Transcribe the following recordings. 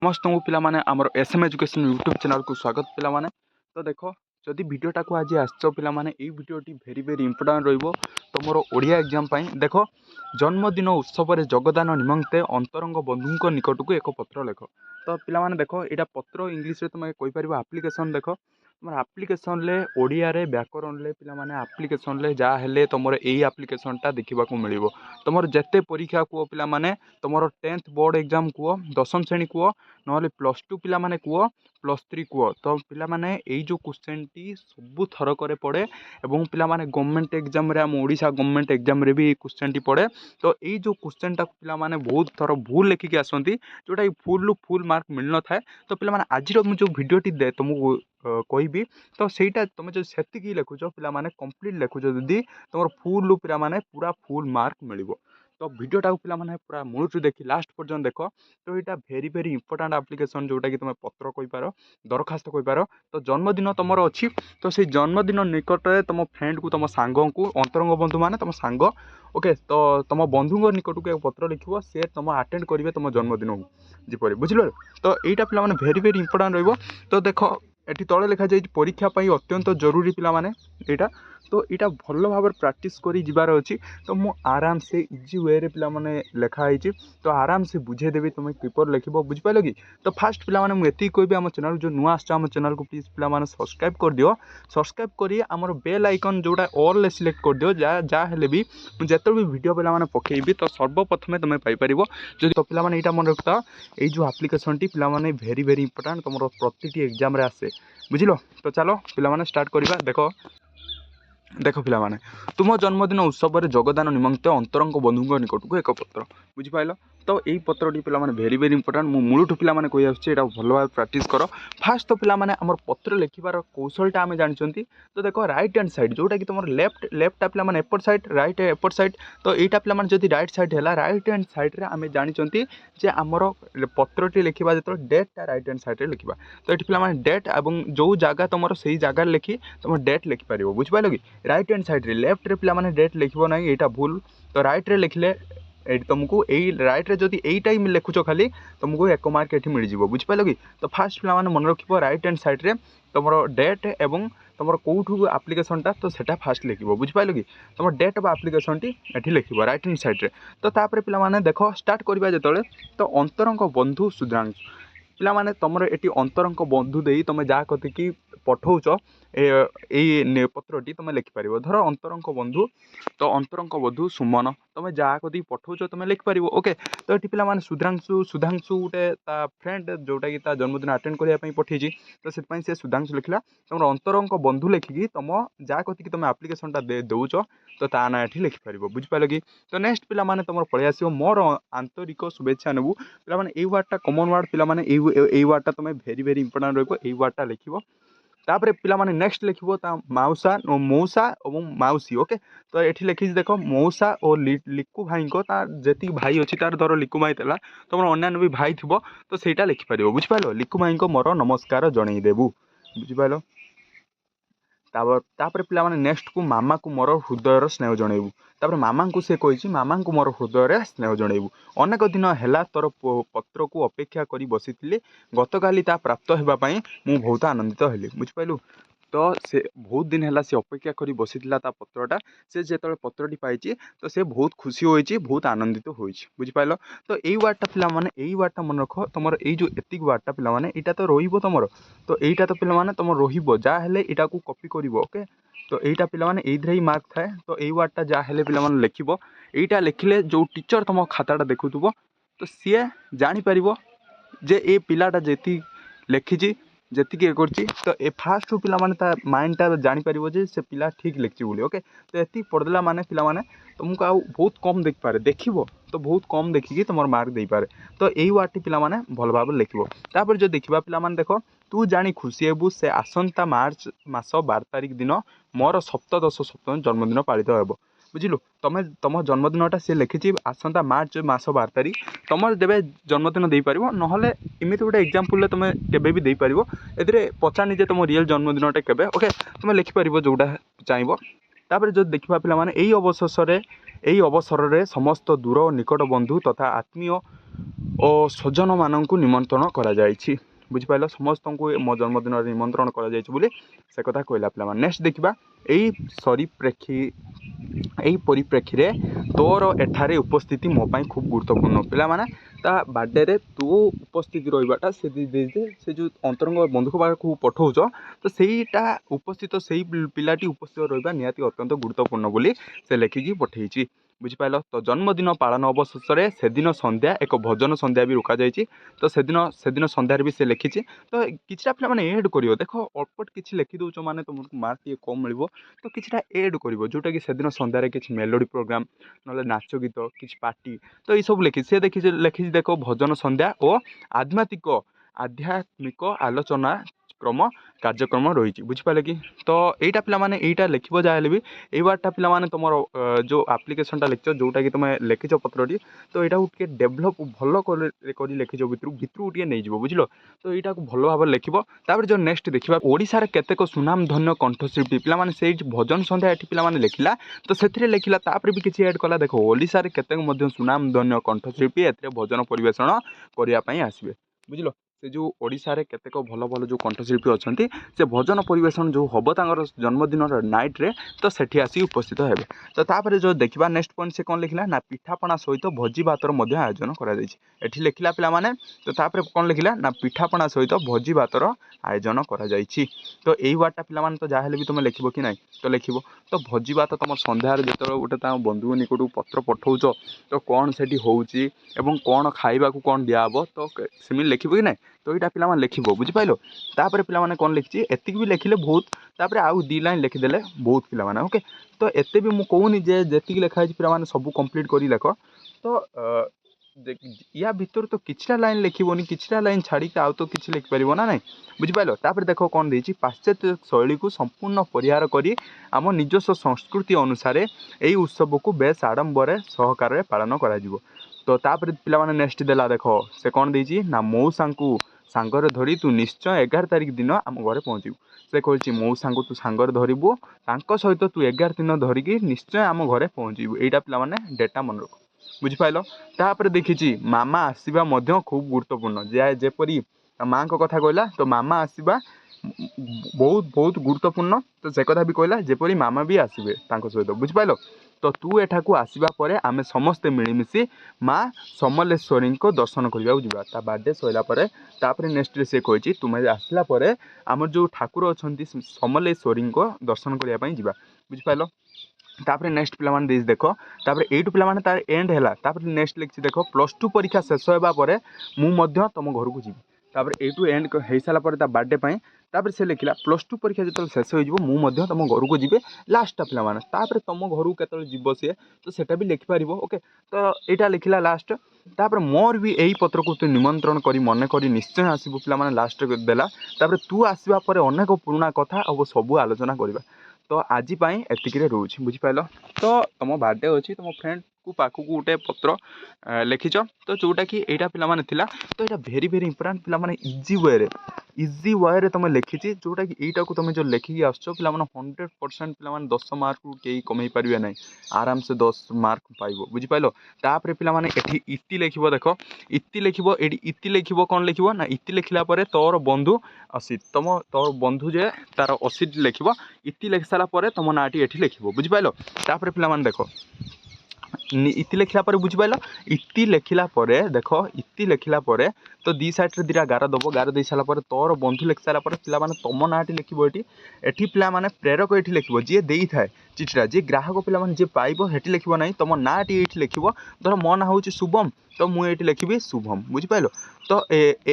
समस्त पिलाने आमर एसएम एजुकेशन यूट्यूब चैनल को स्वागत पिलाने। तो देख जदि भिडटा को आज आस पिलाने भिडियोटी भेरी भेरी इंपोर्टाट रोमर ओडिया एग्जाम देख जन्मदिन उत्सव में जगदान निमंते अंतरंग बंधु निकट को एक पत्र लेख। तो पिलाने देख यहाँ पत्र इंग्लीश तुम कहीपर आप्लिकेसन देख तुम आप्लिकेसन ओडिया व्याकरण पिलाने आप्लिकेसन जहाँ तुम यही आप्लिकेसनटा देखा मिल तुम जिते परीक्षा कह पिलाने तुम 10th बोर्ड एग्जाम कह 10वीं श्रेणी कह ना +2 पिलाने कह +3 कह तो पिलाने यही जो क्वेश्चन टी सबू थरक पड़े और पिलाने गवर्नमेंट एग्जाम आम ओडिशा गवर्नमेंट एग्जाम भी क्वेश्चन टी पड़े। तो यही जो क्वेश्चन टाक पिलाने बहुत थर भूल लिखिकी आसती जोटा फुल फुल मार्क मिल न था। तो पिलाने आज जो भिडियोटी दे तुमको कहबी तो सहीटा तुम जो से लिखुच पिलाने कंप्लीट लिखुच जदि तुम फुल पिलाने पूरा फुल मार्क मिल। तो भिडियोटा पिलाने पूरा मूलू देखी लास्ट पर्यटन देख। तो यहाँ भेरी भेरी इंपोर्टाट आप्लिकेसन जोटा कि तुम पत्र कहीपर दरखास्त कहीपर। तो जन्मदिन तुम अच्छी तो से जन्मदिन निकट में तुम फ्रेंड को तुम सांग को अंतरंग बंधु मान तुम सांग ओके तो तुम बंधु निकट को एक पत्र लिख सी तुम आटेड करेंगे तुम जन्मदिन को जीपर बुझल। तो यहाँ पिलाने भेरी भेरी इंपोर्टाट रही। तो देख ये तले लिखा जाए परीक्षा अत्यंत जरूरी पिलाने यहाँ। तो यहाँ भल भाव प्रैक्टिस करी जीवार अच्छी। तो मु आराम से इजी वे रे पिलाने लिखाई तो आराम से बुझेदेवी तुम पेपर लिख बुझिपाल कि। तो फास्ट पिलाने मुझे कहबी आम चैनल जो नुआ आम चैनल को प्लीज पिलाने सब्सक्राइब कर दियो। सब्सक्राइब करी आमर बेल आइकन जोटा ऑल सिलेक्ट कर दियो जहाँ भी जिते भी वीडियो पिलाने पकेबी तो सर्वप्रथमे तुम पाइपर। जो तो पिलाने यहाँ मन रखता यही जो आप्लिकेसन टी पिलाने भेरी भेरी इंपोर्टाट तुम प्रति एग्जाम आसे बुझल। तो चलो पिलाने स्टार्ट करवा। देख पिलाने तुम जन्मदिन उत्सव में जगदान निमंते अंतरंग बंधु निकट को एक पत्र बुझिपाल। तो यही पत्रटी पिलाने भेरी भेरी इंपोर्टाट मूलठू पिलाने कही आसुच्छे भल भाव प्रैक्टिस कर। फास्ट तो पिलाने आमर पत्र लिखार कौशलटा आम जानते। तो देख राइट हैंड साइड जोटा कि तुम लेफ्टा पिलाने एपट साइड राइट एपट साइड। तो यहाँ पिलाने जब राइट साइड है राइट हैंड साइड आम जानते जे आमर पत्रटी लिखा जो डेटा राइट हैंड साइड लिखा। तो ये पिलाने डेट और जो जगह तुम से जगार लिखी तुम डेट लिखिपार बुझिपाल कि। राइट हैंड साइड रे लेफ्ट रे पिलाने डेट लिखो ना यहाँ भूल। तो राइट रे लिखले तुमको यही राइट रे जदि यही टाइम लिखुच खाली तुमको 1 मार्क ये मिल जाए बुझिपाल कि। तो फास्ट पिलाने मन रख राइट हैंड साइड रे तुम डेट एवं तुम कौटू आप्लिकेसनटा तो सेटा फास्ट लिख बुझिपाल कि। तुम डेट ऑफ आप्लिकेसन टी ये लिख राइट हैंड साइड रे। तो तापर पिलाने देख स्टार्ट करवा जो तो अंतरंग बंधु सुधांशु पिलाने तुम ये अंतरंग बंधु दे तुम जहाँ कथी पठाऊच ये पत्रटी तुम लिखिपार। धर अंतरंग बंधु तो अंतरंग बंधु सुमन तुम जहाँ कथी पठाऊच तुम लिखिपार ओके। तो ये पिलाने सुधांशु सुधांशु गोटे फ्रेंड जोटा कि जन्मदिन आटेड करने पठेजी तो से सुधांशु लिखला तुम अंतरंग बंधु लिखिकी तुम जहाँ कथी तुम आप्लिकेसनटा दौच तो ता ना ये लिखिपार बुझिपाल कि। तो नेक्स्ट पिलाने तुम पलि आस मोर आंतरिक शुभेच्छा नेबू पिलाने यही वार्डटा कमन वार्ड पिलाने यही वार्डटा तुम भेरी भेरी इंपोर्टाट रही वार्डटा लिख। तापर पिलाने नेक्स्ट लिख मौसा मौसा और मौसी ओके। तो ये लिखी देख मौसा और लिकु भाई को जी भाई अच्छी तार धर लिकु भाई था तुम अन्य भी भाई थी तो सहीटा लिखिपार बुझिपाल। लिकु भाई को मोर नमस्कार जनईदेबू बुझिपाल। तापर पिलाने नेक्स्ट को मामा को मोर हृदयर स्नेह जनइबू। तापर मामा को से कही मामा को मोर हृदय स्नेह जनइबू। अनेक दिन है तोर पत्र को अपेक्षा कर बसी गतकाली ता प्राप्त होगापी मु बहुत आनंदित हेली बुझिपालु। तो से बहुत दिन है सी अपेक्षा कर बसी पत्रटा से जो पत्रटी पाई तो से बहुत खुशी होती बहुत आनंदित होती बुझिपाल। तो यही वार्डटा पिलाने यही वार्डटा मन रख तुम यही जो एतिक वार्डटा पिलाने यहाँ तो रही तुम तो यहीटा तो पिलाने तुम रहा यहाँ को कॉपी कर ओके। तो यहीटा पिलाने यही मार्क थाए तो यही वार्डटा जहाँ पिलाने लिख यहीटा लिखिले जो टीचर तुम खाताटा देखुव तो सी जापर जे ये पिलाटा जी लिखी जी ये कर तो ए फास्ट पिलाने माइंडटा जापर से पिला ठीक लिखी बोली ओके। तो ये पढ़देला माने पिलाने तुमको आउ बहुत कम देखिपारे देखिबो तो बहुत कम देखिकी तुम मार्क दे पारे। तो यही वार्डटी पिलाने भल भाव लिखिबो। तापर जो देखा पिलाने देख तू जानी खुशी हेबू से आसंता मार्च मास 12 तारिख दिन मोर सप्तदश सप्तम जन्मदिन पालित हेब बुझिलु। तुम तुम जन्मदिनटा सी लिखी आसंता मार्च मास 12 तारिख तुम जब जन्मदिन दे पार ना इमित गोटे एग्जाम्पल तुम केबे भी दे पार ए पचारनी जे तुम रियल जन्मदिनटा केबे ओके तुम लिखिपार जोटा चाहिए। तापर जो देखा पिलाने यही अवसर ଏହି ଅବସରରେ ସମସ୍ତ ଦୂର ଓ ନିକଟ ବନ୍ଧୁ ତଥା ଆତ୍ମୀୟ ଓ ସ୍ୱଜନମାନଙ୍କୁ ନିମନ୍ତ୍ରଣ କରାଯାଇଛି। ବୁଝିପାରିଲ, ସମସ୍ତଙ୍କୁ ମୋ ଜନ୍ମଦିନରେ ନିମନ୍ତ୍ରଣ କରାଯାଇଛି ବୋଲି ସେ କଥା କହିଲା ପିଲାମାନେ। ନେକ୍ସଟ ଦେଖିବା, ଏହି ପରିପ୍ରେକ୍ଷୀରେ ତୋର ଏଠାରେ ଉପସ୍ଥିତି ମୋ ପାଇଁ ଖୁବ୍ ଗୁରୁତ୍ୱପୂର୍ଣ୍ଣ। ପିଲାମାନେ ତା ବାର୍ଥଡେରେ ତୁ ଉପସ୍ଥିତି ରହିବାଟା ସେ ଯେଉଁ ଅନ୍ତରଙ୍ଗ ବନ୍ଧୁଙ୍କ ପାଖକୁ ପଠାଉଛ, ତ ସେଇଟା ସେଇ ପିଲାଟି ଉପସ୍ଥିତ ରହିବା ନିହାତି ଅତ୍ୟନ୍ତ ଗୁରୁତ୍ୱପୂର୍ଣ୍ଣ ବୋଲି ସେ ଲେଖିକି ପଠାଇଛି। ବୁଝିପାରିଲ, ତ ଜନ୍ମଦିନ ପାଳନ ଅବସରରେ ସେଦିନ ସନ୍ଧ୍ୟା ଏକ ଭଜନ ସନ୍ଧ୍ୟା ବି ରଖାଯାଇଛି। ତ ସେଦିନ ସନ୍ଧ୍ୟାରେ ବି ସେ ଲେଖିଛି। ତ କିଛିଟା ପିଲାମାନେ ଏଡ୍ କରିବ, ଦେଖ ଅଳ୍ପ କିଛି ଲେଖିଦେଉଛ ମାନେ ତୁମକୁ ମାର୍କ ଟିକେ କମ୍ ମିଳିବ। ତ କିଛିଟା ଏଡ୍ କରିବ, ଯେଉଁଟାକି ସେଦିନ ସନ୍ଧ୍ୟାରେ କିଛି ମେଲୋଡ଼ି ପ୍ରୋଗ୍ରାମ୍, ନହେଲେ ନାଚ ଗୀତ, କିଛି ପାର୍ଟି, ତ ଏଇସବୁ ଲେଖିଛି। ସେ ଲେଖିଛି ଦେଖ, ଭଜନ ସନ୍ଧ୍ୟା ଓ ଆଧ୍ୟାତ୍ମିକ ଆଲୋଚନା କାର୍ଯ୍ୟକ୍ରମ ରହିଛି। ବୁଝିପାରିଲେ କି? ତ ଏଇଟା ପିଲାମାନେ ଏଇଟା ଲେଖିବ ଯାହା ହେଲେ ବି। ଏଇ ୱାର୍ଡ଼ଟା ପିଲାମାନେ ତୁମର ଯେଉଁ ଆପ୍ଲିକେସନଟା ଲେଖିଛ, ଯେଉଁଟାକି ତୁମେ ଲେଖିଛ ପତ୍ରଟି, ତ ଏଇଟାକୁ ଟିକେ ଡେଭଲପ୍ ଭଲ କରି ଲେଖିଛ, ଭିତରକୁ ଟିକେ ନେଇଯିବ। ବୁଝିଲ, ତ ଏଇଟାକୁ ଭଲ ଭାବରେ ଲେଖିବ। ତାପରେ ଯେଉଁ ନେକ୍ସଟ ଦେଖିବା, ଓଡ଼ିଶାର କେତେକ ସୁନାମଧନ୍ୟ କଣ୍ଠଶିଳ୍ପୀ। ପିଲାମାନେ ସେଇ ଭଜନ ସନ୍ଧ୍ୟା ଏଠି ପିଲାମାନେ ଲେଖିଲା, ତ ସେଥିରେ ଲେଖିଲା, ତାପରେ ବି କିଛି ଏଡ୍ କଲା। ଦେଖ, ଓଡ଼ିଶାରେ କେତେକ ମଧ୍ୟ ସୁନାମଧନ୍ୟ କଣ୍ଠଶିଳ୍ପୀ ଏଥିରେ ଭଜନ ପରିବେଷଣ କରିବା ପାଇଁ ଆସିବେ। ବୁଝିଲ, ସେ ଯେଉଁ ଓଡ଼ିଶାରେ କେତେକ ଭଲ ଯେଉଁ କଣ୍ଠଶିଳ୍ପୀ ଅଛନ୍ତି, ସେ ଭଜନ ପରିବେଷଣ ଯେଉଁ ହେବ ତାଙ୍କର ଜନ୍ମଦିନର ନାଇଟ୍ରେ, ତ ସେଠି ଆସି ଉପସ୍ଥିତ ହେବେ। ତ ତାପରେ ଯେଉଁ ଦେଖିବା ନେକ୍ସଟ ପଏଣ୍ଟ, ସେ କ'ଣ ଲେଖିଲା ନା ପିଠାପଣା ସହିତ ଭୋଜି ଭାତର ମଧ୍ୟ ଆୟୋଜନ କରାଯାଇଛି। ଏଠି ଲେଖିଲା ପିଲାମାନେ, ତ ତାପରେ କ'ଣ ଲେଖିଲା ନା ପିଠାପଣା ସହିତ ଭୋଜି ଭାତର ଆୟୋଜନ କରାଯାଇଛି। ତ ଏଇ ୱାର୍ଡ଼ଟା ପିଲାମାନେ ତ ଯାହା ହେଲେ ବି ତୁମେ ଲେଖିବ କି ନାହିଁ? ତ ଲେଖିବ। ତ ଭୋଜି ଭାତ ତୁମ ସନ୍ଧ୍ୟାରେ ଯେତେବେଳେ ଗୋଟେ ତାଙ୍କ ବନ୍ଧୁ ନିକଟକୁ ପତ୍ର ପଠାଉଛ, ତ କ'ଣ ସେଠି ହେଉଛି ଏବଂ କ'ଣ ଖାଇବାକୁ କ'ଣ ଦିଆହେବ, ତ ସେମିତି ଲେଖିବ କି ନାହିଁ? ତ ଏଇଟା ପିଲାମାନେ ଲେଖିବ। ବୁଝିପାରିଲ, ତାପରେ ପିଲାମାନେ କ'ଣ ଲେଖିଛି, ଏତିକି ବି ଲେଖିଲେ ବହୁତ, ତାପରେ ଆଉ 2 ଲାଇନ୍ ଲେଖିଦେଲେ ବହୁତ ପିଲାମାନେ। ଓକେ, ତ ଏତେ ବି ମୁଁ କହୁନି ଯେ ଯେତିକି ଲେଖା ହେଇଛି ପିଲାମାନେ ସବୁ କମ୍ପ୍ଲିଟ୍ କରି ଲେଖ। ତ ୟା ଭିତରୁ ତ କିଛିଟା ଲାଇନ୍ ଲେଖିବନି, କିଛିଟା ଲାଇନ୍ ଛାଡ଼ିକି ଆଉ ତ କିଛି ଲେଖିପାରିବ ନା ନାହିଁ। ବୁଝିପାରିଲ, ତାପରେ ଦେଖ କ'ଣ ଦେଇଛି, ପାଶ୍ଚାତ୍ୟ ଶୈଳୀକୁ ସମ୍ପୂର୍ଣ୍ଣ ପରିହାର କରି ଆମ ନିଜସ୍ୱ ସଂସ୍କୃତି ଅନୁସାରେ ଏହି ଉତ୍ସବକୁ ବେଶ୍ ଆଡ଼ମ୍ବରରେ ସହକାରରେ ପାଳନ କରାଯିବ। ତ ତାପରେ ପିଲାମାନେ ନେକ୍ସଟ ଦେଲା, ଦେଖ ସେ କ'ଣ ଦେଇଛି ନା ମଉସାଙ୍କୁ ସାଙ୍ଗରେ ଧରି ତୁ ନିଶ୍ଚୟ 11 ତାରିଖ ଦିନ ଆମ ଘରେ ପହଞ୍ଚିବୁ। ସେ କହିଛି ମଉସାଙ୍କୁ ତୁ ସାଙ୍ଗରେ ଧରିବୁ, ତାଙ୍କ ସହିତ ତୁ 11 ଦିନ ଧରିକି ନିଶ୍ଚୟ ଆମ ଘରେ ପହଞ୍ଚିବୁ। ଏଇଟା ପିଲାମାନେ ଡେଟା ମନେ ରଖ। ବୁଝିପାରିଲ, ତାପରେ ଦେଖିଛି ମାମା ଆସିବା ମଧ୍ୟ ଖୁବ୍ ଗୁରୁତ୍ୱପୂର୍ଣ୍ଣ। ଯେପରି ମାଆଙ୍କ କଥା କହିଲା, ତ ମାମା ଆସିବା ବହୁତ ଗୁରୁତ୍ୱପୂର୍ଣ୍ଣ। ତ ସେ କଥା ବି କହିଲା, ଯେପରି ମାମା ବି ଆସିବେ ତାଙ୍କ ସହିତ। ବୁଝିପାରିଲ, ତ ତୁ ଏଠାକୁ ଆସିବା ପରେ ଆମେ ସମସ୍ତେ ମିଳିମିଶି ମା ସମଲେଶ୍ୱରୀଙ୍କ ଦର୍ଶନ କରିବାକୁ ଯିବା। ତା ବାର୍ଥଡେ ସରିଲା ପରେ ତାପରେ ନେକ୍ସଟରେ ସେ କହିଛି, ତୁମେ ଆସିଲା ପରେ ଆମର ଯେଉଁ ଠାକୁର ଅଛନ୍ତି ସମଲେଶ୍ୱରୀଙ୍କ ଦର୍ଶନ କରିବା ପାଇଁ ଯିବା। ବୁଝିପାରିଲ, ତାପରେ ନେକ୍ସଟ ପିଲାମାନେ ଦେଇଛି ଦେଖ, ତାପରେ ଏଇଠୁ ପିଲାମାନେ ତାର ଏଣ୍ଡ ହେଲା। ତାପରେ ନେକ୍ସଟ ଲେଖିଛି ଦେଖ, +2 ପରୀକ୍ଷା ଶେଷ ହେବା ପରେ ମୁଁ ମଧ୍ୟ ତୁମ ଘରକୁ ଯିବି। ତାପରେ ଏଇଠୁ ଏଣ୍ଡ ହେଇସାରିଲା ପରେ ତା ବାର୍ଥଡେ ପାଇଁ ତାପରେ ସେ ଲେଖିଲା, +2 ପରୀକ୍ଷା ଯେତେବେଳେ ଶେଷ ହୋଇଯିବ ମୁଁ ମଧ୍ୟ ତୁମ ଘରକୁ ଯିବି। ଲାଷ୍ଟଟା ପିଲାମାନେ, ତାପରେ ତୁମ ଘରକୁ କେତେବେଳେ ଯିବ ସିଏ, ତ ସେଇଟା ବି ଲେଖିପାରିବ। ଓକେ, ତ ଏଇଟା ଲେଖିଲା ଲାଷ୍ଟ। ତାପରେ ମୋର ବି ଏହି ପତ୍ରକୁ ତୁ ନିମନ୍ତ୍ରଣ କରି ମନେ କରି ନିଶ୍ଚୟ ଆସିବୁ। ପିଲାମାନେ ଲାଷ୍ଟ ଦେଲା। ତାପରେ ତୁ ଆସିବା ପରେ ଅନେକ ପୁରୁଣା କଥା ଆଉ ସବୁ ଆଲୋଚନା କରିବା। ତ ଆଜି ପାଇଁ ଏତିକିରେ ରହୁଛି। ବୁଝିପାରିଲ, ତ ତୁମ ବାର୍ଥଡେ ଅଛି, ତୁମ ଫ୍ରେଣ୍ଡକୁ ପାଖକୁ ଗୋଟେ ପତ୍ର ଲେଖିଛ, ତ ଯେଉଁଟାକି ଏଇଟା ପିଲାମାନେ ଥିଲା। ତ ଏଇଟା ଭେରି ଇମ୍ପୋର୍ଟାଣ୍ଟ ପିଲାମାନେ, ଇଜି ୱେରେ ତୁମେ ଲେଖିଛି, ଯେଉଁଟାକି ଏଇଟାକୁ ତୁମେ ଯେଉଁ ଲେଖିକି ଆସୁଛ ପିଲାମାନେ 100% ପିଲାମାନେ 10 ମାର୍କରୁ କେହି କମେଇ ପାରିବେ ନାହିଁ। ଆରାମସେ 10 ମାର୍କ ପାଇବ। ବୁଝିପାରିଲ, ତାପରେ ପିଲାମାନେ ଏଠି ଇତି ଲେଖିବ। ଦେଖ, ଇତି ଲେଖିବ, ଏଠି ଇତି ଲେଖିବ। କ'ଣ ଲେଖିବ ନା ଇତି ଲେଖିଲା ପରେ ତୋର ବନ୍ଧୁ ଅସିତ, ତୋର ବନ୍ଧୁ ଯେ ତାର ଅସିତ ଲେଖିବ। ଇତି ଲେଖି ସାରିଲା ପରେ ତୁମ ନାଁଟି ଏଠି ଲେଖିବ। ବୁଝିପାରିଲ, ତାପରେ ପିଲାମାନେ ଦେଖ, ଇତି ଲେଖିଲା ପରେ ବୁଝିପାରିଲ, ଇତି ଲେଖିଲା ପରେ ଦେଖ, ଇତି ଲେଖିଲା ପରେ ତ 2 ସାଇଡ଼୍ରେ 2ଟା ଗାର ଦେବ। ଗାର ଦେଇ ସାରିଲା ପରେ ତୋର ବନ୍ଧୁ ଲେଖି ସାରିଲା ପରେ ପିଲାମାନେ ତୁମ ନାଁଟି ଲେଖିବ। ଏଠି ପିଲାମାନେ ପ୍ରେରକ ଏଠି ଲେଖିବ, ଯିଏ ଦେଇଥାଏ ଚିଠିଟା, ଯିଏ ଗ୍ରାହକ ପିଲାମାନେ ଯିଏ ପାଇବ ସେଠି ଲେଖିବ ନାହିଁ, ତୁମ ନାଁଟି ଏଇଠି ଲେଖିବ। ଧର ମୋ ନାଁ ହେଉଛି ଶୁଭମ, ତ ମୁଁ ଏଇଠି ଲେଖିବି ଶୁଭମ। ବୁଝିପାରିଲ, ତ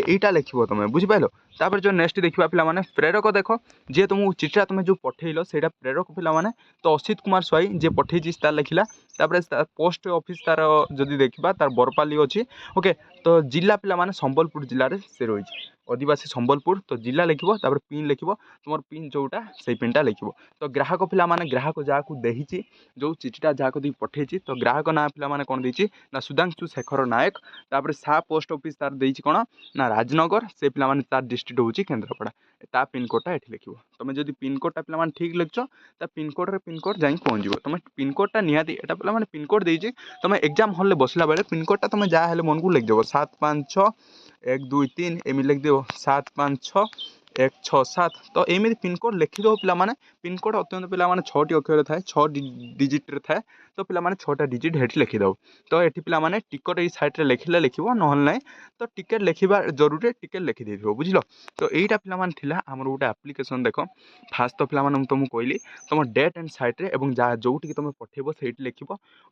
ଏଇଟା ଲେଖିବ ତୁମେ। ବୁଝିପାରିଲ, ତାପରେ ଯେଉଁ ନେକ୍ସଟ ଦେଖିବା ପିଲାମାନେ, ପ୍ରେରକ ଦେଖ, ଯିଏ ତୁମକୁ ଚିଠିଟା ତୁମେ ଯେଉଁ ପଠେଇଲ ସେଇଟା ପ୍ରେରକ ପିଲାମାନେ। ତ ଅସିତ କୁମାର ସ୍ୱାଇଁ ଯିଏ ପଠେଇଛି ତାର ଲେଖିଲା। ତାପରେ ପୋଷ୍ଟ ଅଫିସ୍ ତାର ଯଦି ଦେଖିବା ତାର ବରପାଲି ଅଛି। ଓକେ, ତ तो जिला पिला माने संबलपुर जिले में से रही आदिवासी संबलपुर तो जिला लिखिबो तापर पिन लिखिबो तुमर पिन जोटा से पिनटा लिखिबो तो ग्राहक पिला माने ग्राहक जाकू देहिची जो चिठीटा जाकू दी पठेची तो ग्राहक ना पिला माने कोन देची ना सुधांशु शेखर नायक तापर सा पोस्ट ऑफिस तार देची कोन ना राजनगर से पिला माने तार डिस्ट्रिक्ट होची केंद्रापड़ा ता पिन कोडटा एठी लिखिबो तुम जदि पिन कोडटा पिला माने ठीक लिखछो ता पिन कोड रे पिन कोड जाई पहुंच जिवो तुम पिन कोडटा निहाती एटा पिला माने पिन कोड देची तुम एग्जाम हॉल ले बसला बेले पिन कोडटा तुम जा हेले मन को लिख देबो 756 1 2 3 एमि लिख देबो 756 1 6 7 तो एमि पिनकोड लिखिदेव पे पिनकोड अत्यंत पे 6 अक्षर थाए 6 डिजिट रे थाए तो पे 6टा डिजिट हेठी लिखिदेव तो ये पे टिकट ये सैट्रे लिखिले लिखो ना ना तो टिकेट लिखा जरूरी टिकेट लिखिदे बुझल तो यहीटा पे आमर गोटे आप्लिकेसन देख फास्ट तो पे तुमको कहली तुम डेट एंड सैट्रे जो तुम पठेब से लिख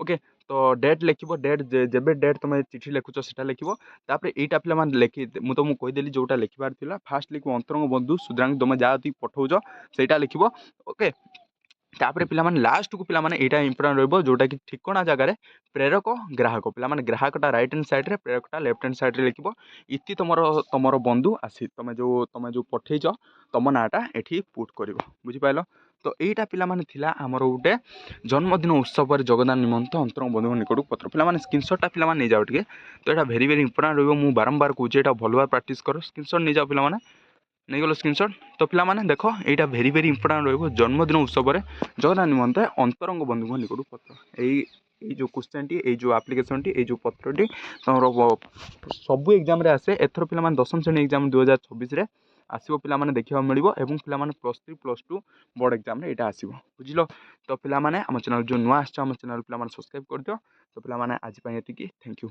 ओके तो डेट लिख डेट जब डेट तुम चिठी लिखुच से लिख यहाँ पे लिखी मुझे तुमको कहीदेली जोटा लिखार था फास्ट लिख अंतरंग बंधु सुधांग तुम जहाँ पठाऊच से लिख ओके तापर पे लास्ट को पे यहाँ इंपोर्टाट रहा जोटा कि ठिकना जगार प्रेरक ग्राहक पे ग्राहकटा रईट हैंड सैड्रे प्रेरकटा लेफ्ट हैंड सैड्रे लिख इति तुम बंधु आसी तुम जो पठेच तुम नाटा ये पुट कर बुझिपाल तो यहीटा पे आमर गोटे जन्मदिन उत्सव योगदान निमंत अंतरंग बंधु निकट पत्र पे स्क्रीनशॉटा पे नहीं जाओ टे तो यहाँ भेरी भेरी इंपोर्टाट रुझे बारंबार कहे भल भाव प्राक्ट कर स्क्रीनशॉट नहीं जाओ पे नहीं गल स्क्रीनशॉट तो पे देख यहाँ भेरी भेरी इंपोर्टाट रहा जन्मदिन उत्सव योगदान निमंत अंतरंग बंधु निकट पत्र ये जो क्वेश्चन टी जो आप्लिकेसन टी जो पत्र टी सब एग्जाम रे आसे एथर पे 10वीं श्रेणी एग्जाम 2026 आसो पे देखा मिले और पे +3 +2 बोर्ड एग्जाम रे यहाँ आसो बुझल तो पे आम चैनल जो नुआ आम चैनल पे सब्सक्राइब कर दियो तो पे आज ये थैंक यू।